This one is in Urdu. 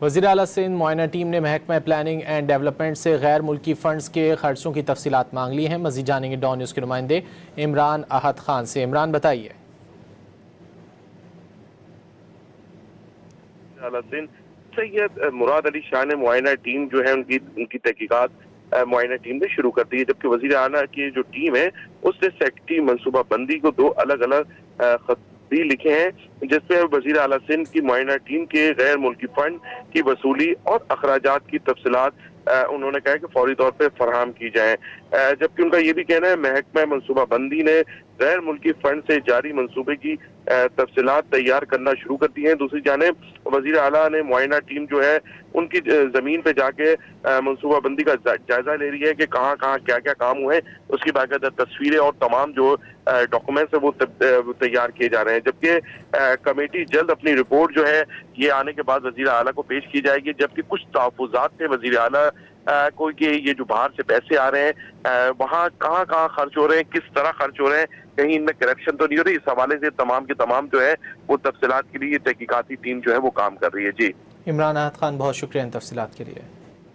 وزیر اعلیٰ سندھ معائنہ ٹیم نے محکمہ پلاننگ اینڈ ڈیولپمنٹ سے غیر ملکی فنڈز کے خرچوں کی تفصیلات مانگ لی ہیں۔ مزید جانیں گے ڈان نیوز کے نمائندے عمران احد خان سے۔ عمران بتائیے۔ سید مراد علی شاہ نے معائنہ ٹیم جو ہے ان کی تحقیقات معائنہ ٹیم نے شروع کر دی ہے، جبکہ وزیر اعلیٰ کی جو ٹیم ہے اس نے سیکٹری منصوبہ بندی کو 2 الگ الگ خط بھی لکھے ہیں، جس میں وزیر اعلیٰ سندھ کی معائنہ ٹیم کے غیر ملکی فنڈ کی وصولی اور اخراجات کی تفصیلات انہوں نے کہا کہ فوری طور پہ فراہم کی جائیں، جبکہ ان کا یہ بھی کہنا ہے محکمہ منصوبہ بندی نے غیر ملکی فنڈ سے جاری منصوبے کی تفصیلات تیار کرنا شروع کر دی ہیں۔ دوسری جانب وزیر اعلیٰ نے معائنہ ٹیم جو ہے ان کی زمین پہ جا کے منصوبہ بندی کا جائزہ لے رہی ہے کہ کہاں کہاں کیا کیا کام ہوئے، اس کی باقاعدہ تصویریں اور تمام جو ڈاکومنٹس ہیں وہ تیار کیے جا رہے ہیں، جبکہ کمیٹی جلد اپنی رپورٹ جو ہے یہ آنے کے بعد وزیر اعلیٰ کو پیش کی جائے گی، جبکہ کچھ تحفظات تھے وزیر اعلیٰ کو کہ یہ جو باہر سے پیسے آ رہے ہیں وہاں کہاں کہاں خرچ ہو رہے ہیں، کس طرح خرچ ہو رہے ہیں، کہیں ان میں کرپشن تو نہیں ہو رہی، اس حوالے سے تمام کے تمام جو ہے وہ تفصیلات کے لیے تحقیقاتی ٹیم جو ہے وہ کام کر رہی ہے۔ جی عمران احد خان، بہت شکریہ ان تفصیلات کے لیے۔